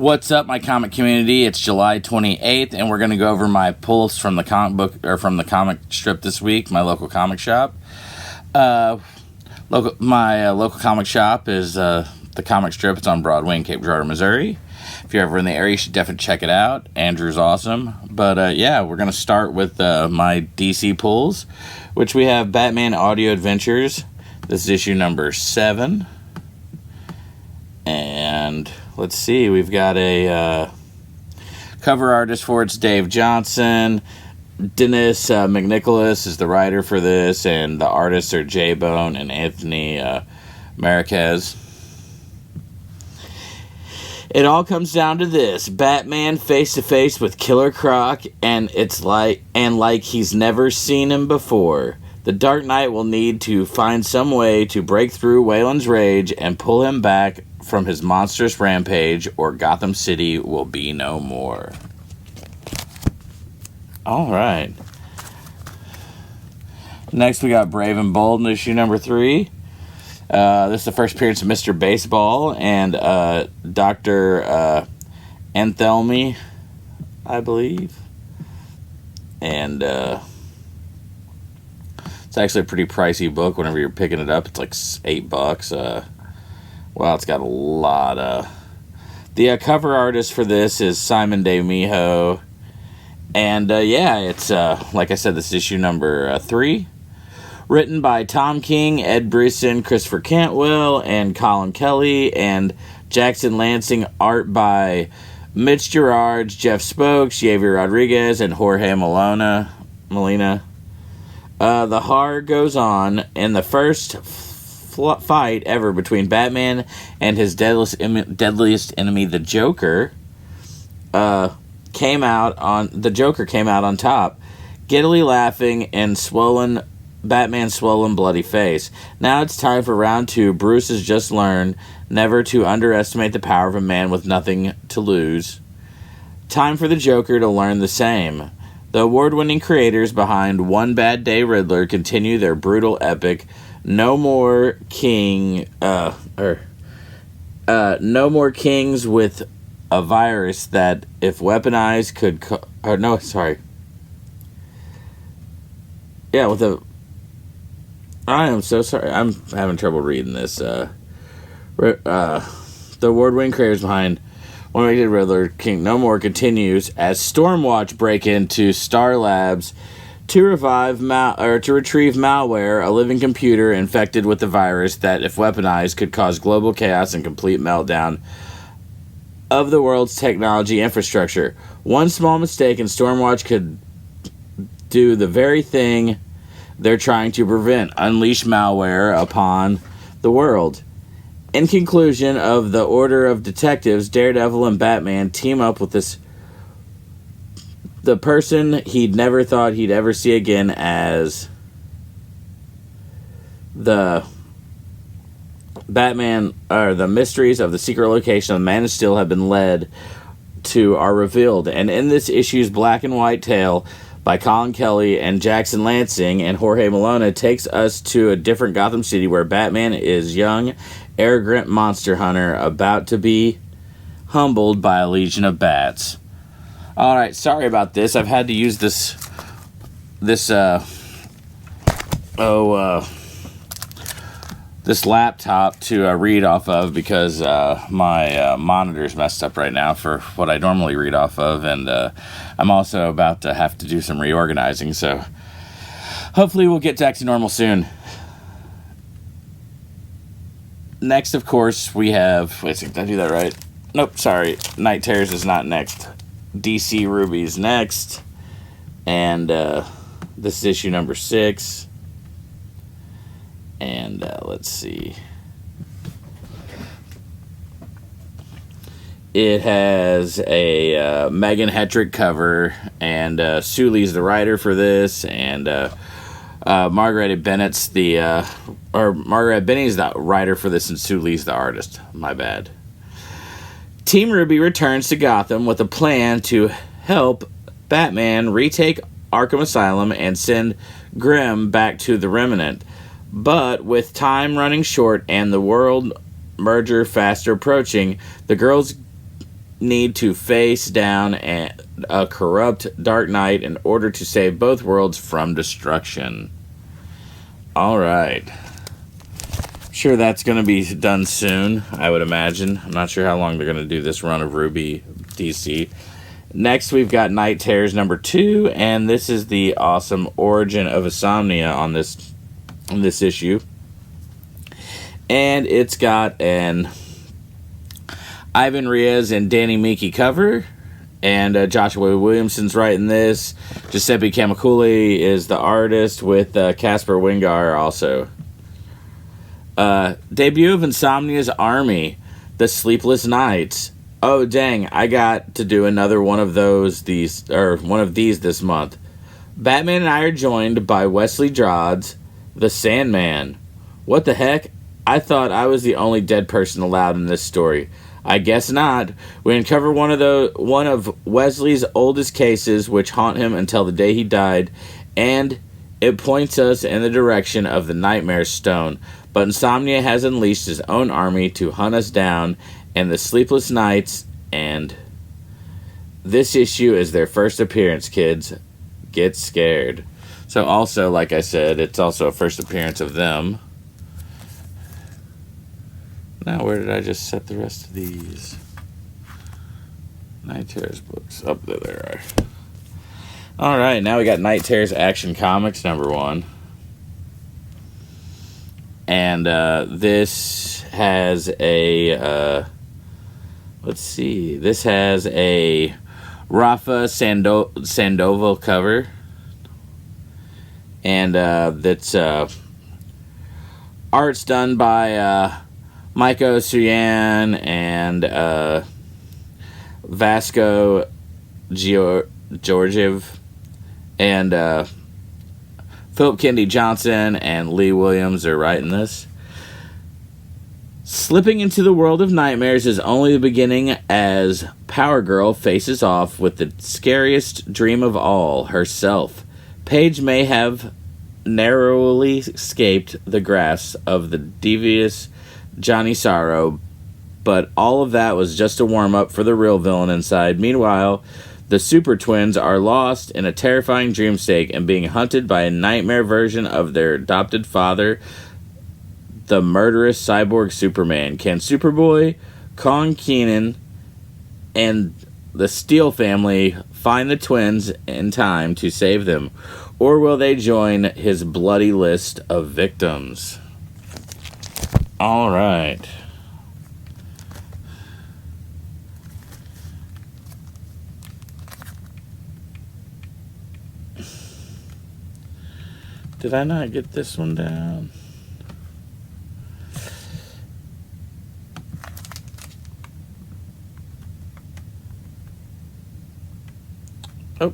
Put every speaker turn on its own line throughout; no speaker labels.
What's up, my comic community? It's July 28th, and we're going to go over my pulls from the comic book or from the Comix Strip this week, my local comic shop. My local comic shop is the Comix Strip. It's on Broadway in Cape Girardeau, Missouri. If you're ever in the area, you should definitely check it out. Andrew's awesome. But yeah, we're going to start with my DC pulls, which we have Batman Audio Adventures. This is issue number 7. And let's see, we've got a cover artist for it's Dave Johnson. Dennis McNicholas is the writer for this, and the artists are J-Bone and Anthony Marquez. It all comes down to this: Batman face to face with Killer Croc, and like he's never seen him before. The Dark Knight will need to find some way to break through Wayland's rage and pull him back from his monstrous rampage, or Gotham City will be no more. Alright. Next we got Brave and Bold in issue number 3. This is the first appearance of Mr. Baseball and Dr. Anthelmy, I believe. And it's actually a pretty pricey book whenever you're picking it up. It's like $8. Wow, it's got a lot of... The cover artist for this is Simon De Mijo. And yeah, it's, like I said, this is issue number 3. Written by Tom King, Ed Brisson, Christopher Cantwell, and Colin Kelly, and Jackson Lansing. Art by Mitch Gerards, Jeff Spokes, Javier Rodriguez, and Jorge Molina. The horror goes on in the first fight ever between Batman and his deadliest enemy, the Joker. Came out on top, giddily laughing and Batman's swollen, bloody face. Now it's time for round 2. Bruce has just learned never to underestimate the power of a man with nothing to lose. Time for the Joker to learn the same. The award-winning creators behind One Bad Day Riddler continue their brutal epic. No more kings with a virus that, if weaponized, could... I am so sorry. I'm having trouble reading this. The award-winning creators behind One Bad Day Riddler, King No More continues as Stormwatch break into Star Labs to retrieve malware, a living computer infected with the virus that, if weaponized, could cause global chaos and complete meltdown of the world's technology infrastructure. One small mistake and Stormwatch could do the very thing they're trying to prevent: unleash malware upon the world. In conclusion of the Order of Detectives, Daredevil and Batman team up with the person he'd never thought he'd ever see again as the Batman, or the mysteries of the secret location of Man of Steel have been led to are revealed. And in this issue's black and white tale by Colin Kelly and Jackson Lansing and Jorge Molina takes us to a different Gotham City where Batman is young, arrogant monster hunter about to be humbled by a legion of bats. Alright, sorry about this. I've had to use this laptop to read off of because my monitor's messed up right now for what I normally read off of, and I'm also about to have to do some reorganizing, so hopefully we'll get back to normal soon. Next, of course, we have... Wait a second, did I do that right? Nope, sorry. Night Terrors is not next. DC Ruby's next. And this is issue number 6. And let's see. It has a Megan Hetrick cover, and Suleigh's the writer for this, and Margaret Bennett's Margaret Benny's the writer for this, and Suleigh's the artist. My bad. Team Ruby returns to Gotham with a plan to help Batman retake Arkham Asylum and send Grimm back to the Remnant. But with time running short and the world merger faster approaching, the girls need to face down a corrupt Dark Knight in order to save both worlds from destruction. Alright. Sure, that's going to be done soon, I would imagine. I'm not sure how long they're going to do this run of Ruby DC. Next, we've got Night Terrors number 2, and this is the awesome origin of Insomnia on this issue. And it's got an Ivan Reyes and Danny Miki cover, and Joshua Williamson's writing this. Giuseppe Camiculi is the artist, with Casper Wingar also. Debut of Insomnia's Army, The Sleepless Nights. Oh dang, I got to do another one of these this month. Batman and I are joined by Wesley Dodds, the Sandman. What the heck? I thought I was the only dead person allowed in this story. I guess not. We uncover one of Wesley's oldest cases, which haunt him until the day he died, and it points us in the direction of the Nightmare Stone. But Insomnia has unleashed his own army to hunt us down, and the Sleepless Nights, and this issue is their first appearance, kids. Get scared. So also, like I said, it's also a first appearance of them. Now, where did I just set the rest of these? Night Terrors books. Up there they are. Alright, now we got Night Terrors Action Comics number 1. And this has a, this has a Rafa Sandoval cover. And that's art's done by Maiko Suyan and Vasco Georgiev, and Philip Kennedy Johnson and Lee Williams are writing this. Slipping into the world of nightmares is only the beginning, as Power Girl faces off with the scariest dream of all, herself. Paige may have narrowly escaped the grasp of the devious Johnny Sorrow, but all of that was just a warm-up for the real villain inside. Meanwhile, the Super Twins are lost in a terrifying dreamstate and being hunted by a nightmare version of their adopted father, the murderous cyborg Superman. Can Superboy, Kong Keenan, and the Steel family find the twins in time to save them, or will they join his bloody list of victims? All right. Did I not get this one down? Oh,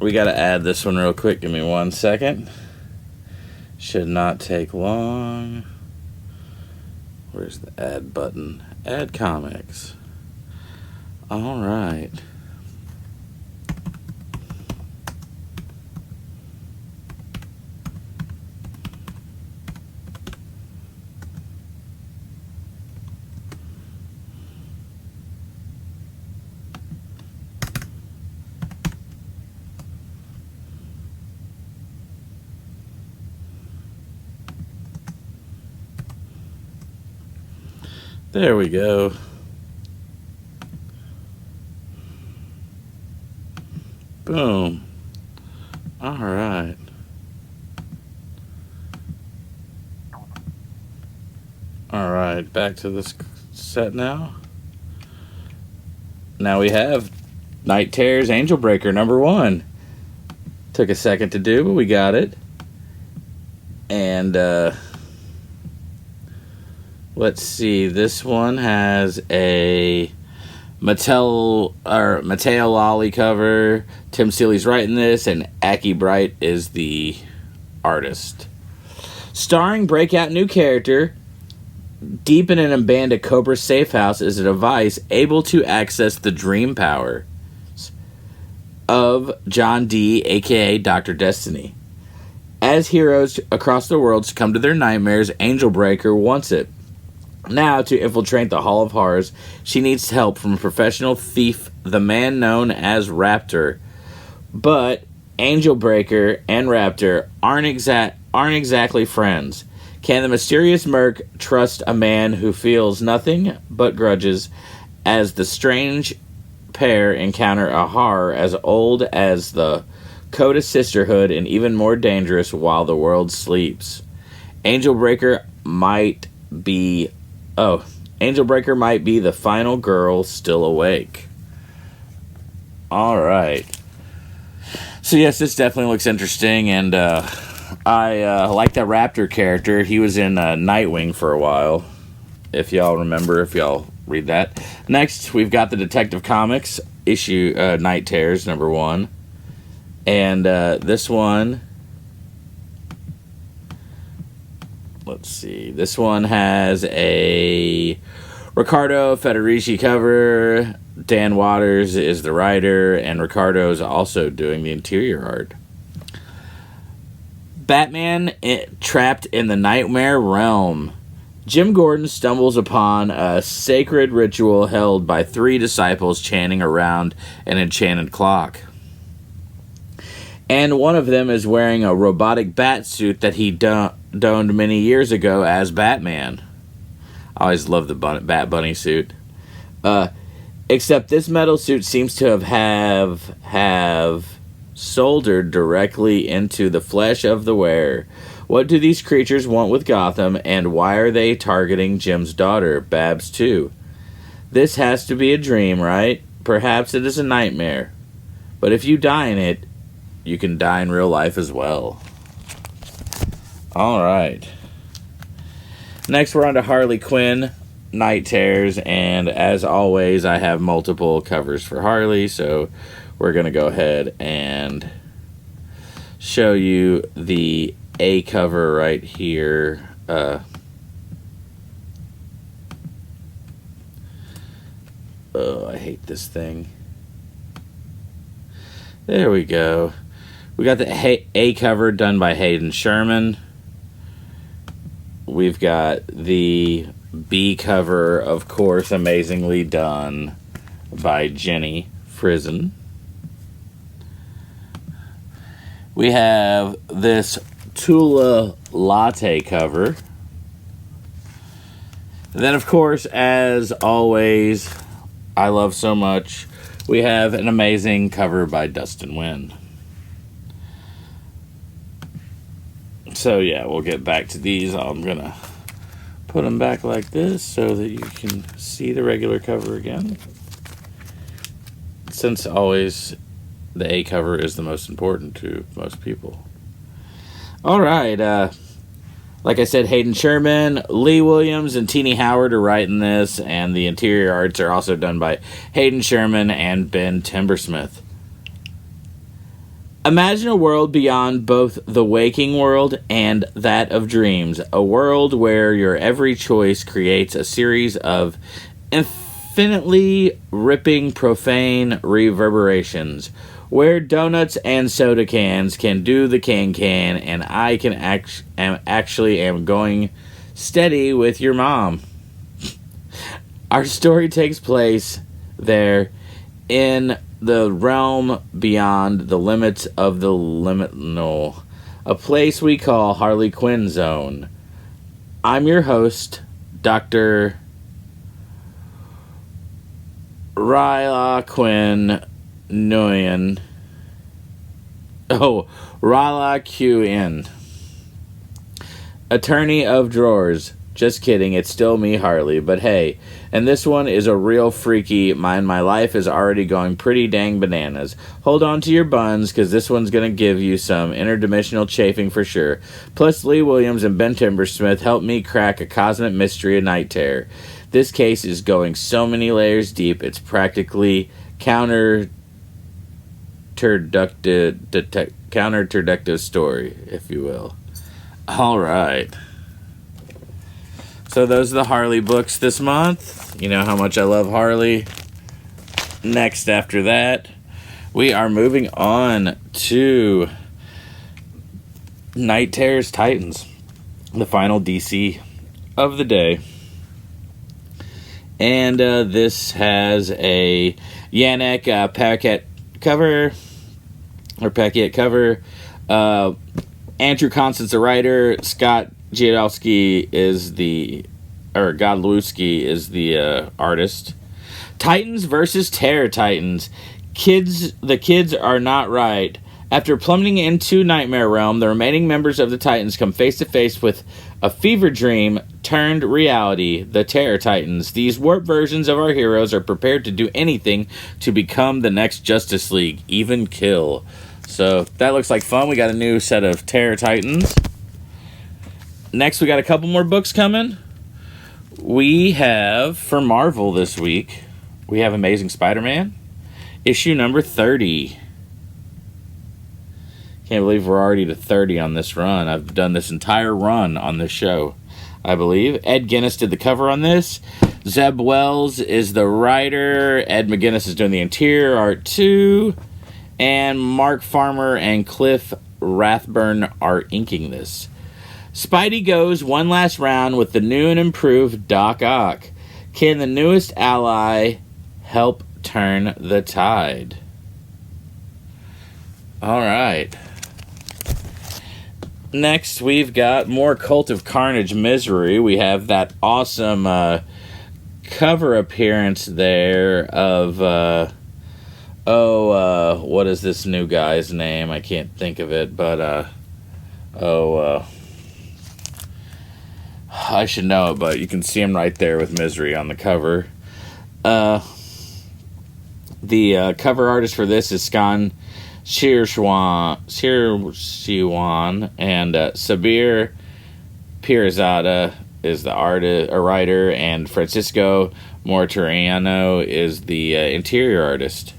we got to add this one real quick. Give me 1 second. Should not take long. Where's the add button? Add comics. All right. There we go. Boom. All right. All right, back to this set now. Now we have Night Terrors Angel Breaker number 1. Took a second to do, but we got it. And let's see. This one has a Mateo Lally cover. Tim Seeley's writing this, and Aki Bright is the artist. Starring breakout new character, deep in an abandoned Cobra safe house is a device able to access the dream powers of John D, aka Dr. Destiny. As heroes across the world succumb to their nightmares, Angel Breaker wants it. Now, to infiltrate the Hall of Horrors, she needs help from a professional thief, the man known as Raptor. But Angel Breaker and Raptor aren't exactly friends. Can the mysterious Merc trust a man who feels nothing but grudges as the strange pair encounter a horror as old as the Coda Sisterhood and even more dangerous while the world sleeps? Angel Breaker might be the final girl still awake. All right. So yes, this definitely looks interesting, and I like that Raptor character. He was in Nightwing for a while, if y'all remember, if y'all read that. Next, we've got the Detective Comics issue, Night Terrors, #1. And this one, let's see, this one has a Riccardo Federici cover. Dan Waters is the writer, and Ricardo's also doing the interior art. Batman trapped in the nightmare realm. Jim Gordon stumbles upon a sacred ritual held by 3 disciples chanting around an enchanted clock. And one of them is wearing a robotic bat suit that he donned many years ago as Batman. I always loved the Bat Bunny suit. Except this metal suit seems to have soldered directly into the flesh of the wearer. What do these creatures want with Gotham, and why are they targeting Jim's daughter, Babs, too? This has to be a dream, right? Perhaps it is a nightmare. But if you die in it, you can die in real life as well. All right. Next, we're on to Harley Quinn, Night Terrors, and as always, I have multiple covers for Harley, so we're going to go ahead and show you the A cover right here. I hate this thing. There we go. We got the A cover done by Hayden Sherman. We've got the B cover, of course, amazingly done by Jenny Frison. We have this Tula Latte cover. And then, of course, as always, I love so much, we have an amazing cover by Dustin Nguyen. So, yeah, we'll get back to these. I'm going to put them back like this so that you can see the regular cover again. Since always the A cover is the most important to most people. All right. Like I said, Hayden Sherman, Lee Williams, and Teenie Howard are writing this, and the interior arts are also done by Hayden Sherman and Ben Timbersmith. Imagine a world beyond both the waking world and that of dreams. A world where your every choice creates a series of infinitely ripping, profane reverberations. Where donuts and soda cans can do the can, and I can am going steady with your mom. Our story takes place there in the realm beyond the limits of the liminal, a place we call Harley Quinn Zone. I'm your host, Dr. Ryla Quinn Nguyen. Ryla Qn. Attorney of Drawers. Just kidding, it's still me, Harley. But hey, and this one is a real freaky. My life is already going pretty dang bananas. Hold on to your buns, because this one's going to give you some interdimensional chafing for sure. Plus, Lee Williams and Ben Timbersmith helped me crack a cosmic mystery of Night Terror. This case is going so many layers deep, it's practically counter-turductive story, if you will. All right. So those are the Harley books this month. You know how much I love Harley. Next, after that, we are moving on to Night Terrors Titans, the final DC of the day. And this has a Yannick Paquette cover, or Paquette cover. Andrew Constance, the writer. Scott Godlewski is the artist. Titans versus Terror Titans. The kids are not right. After plummeting into Nightmare Realm, the remaining members of the Titans come face to face with a fever dream turned reality, the Terror Titans. These warped versions of our heroes are prepared to do anything to become the next Justice League, even kill. So that looks like fun. We got a new set of Terror Titans. Next, we got a couple more books coming. We have, for Marvel this week, we have Amazing Spider-Man, issue number 30. Can't believe we're already to 30 on this run. I've done this entire run on this show, I believe. Ed Guinness did the cover on this. Zeb Wells is the writer. Ed McGuinness is doing the interior art too. And Mark Farmer and Cliff Rathburn are inking this. Spidey goes one last round with the new and improved Doc Ock. Can the newest ally help turn the tide? All right. Next, we've got more Cult of Carnage Misery. We have that awesome cover appearance there of, what is this new guy's name? I can't think of it, but, I should know it, but you can see him right there with Misery on the cover. The cover artist for this is Skan Shirshwan, and Sabir Pirzada is the writer, and Francisco Mortariano is the interior artist.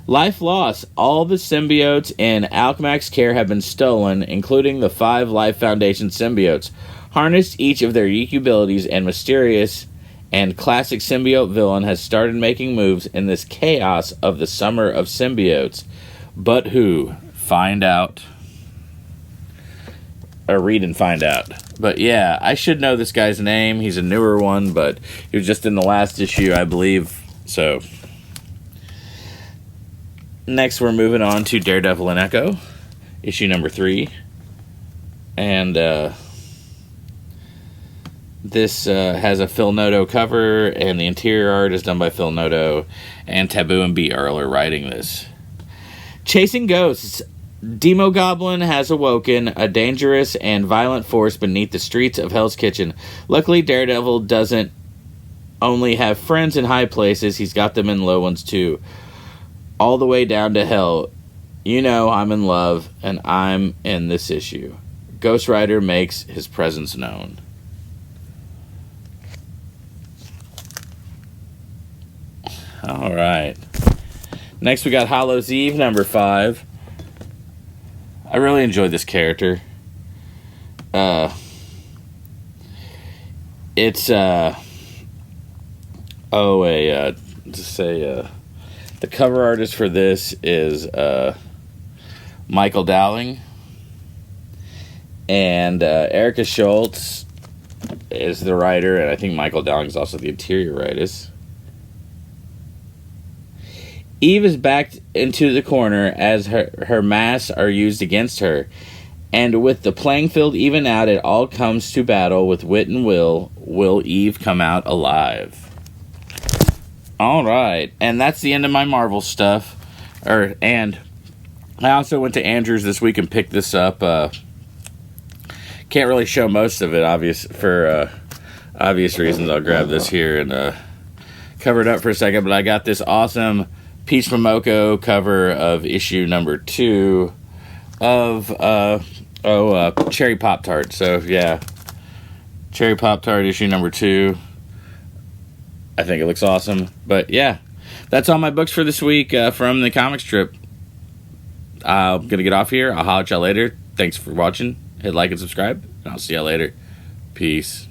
Life lost. All the symbiotes in Alchemax's care have been stolen, including the 5 Life Foundation symbiotes. Harnessed each of their unique abilities, and mysterious and classic symbiote villain has started making moves in this chaos of the summer of symbiotes. But who? Find out. Or read and find out. But yeah, I should know this guy's name. He's a newer one, but he was just in the last issue, I believe. So, next we're moving on to Daredevil and Echo, issue number 3. And this has a Phil Noto cover, and the interior art is done by Phil Noto, and Taboo and B. Earl are writing this. Chasing Ghosts. Demo Goblin has awoken, a dangerous and violent force beneath the streets of Hell's Kitchen. Luckily, Daredevil doesn't only have friends in high places, he's got them in low ones too. All the way down to hell. You know I'm in love, and I'm in this issue. Ghost Rider makes his presence known. All right. Next, we got Hallows Eve, number 5. I really enjoyed this character. The cover artist for this is Michael Dowling, and Erica Schultz is the writer, and I think Michael Dowling is also the interior artist. Eve is backed into the corner as her masks are used against her. And with the playing field even out, it all comes to battle with wit and will. Will Eve come out alive? All right. And that's the end of my Marvel stuff. And I also went to Andrews this week and picked this up. Can't really show most of it, for obvious reasons. I'll grab this here and cover it up for a second. But I got this awesome Peach Momoko cover of issue number 2 of Cherry Pop-Tart. So yeah, Cherry Pop-Tart issue number 2. I think it looks awesome. But yeah, that's all my books for this week from the Comix Strip. I'm gonna get off here. I'll holler at y'all later. Thanks for watching. Hit like and subscribe, and I'll see y'all later. Peace.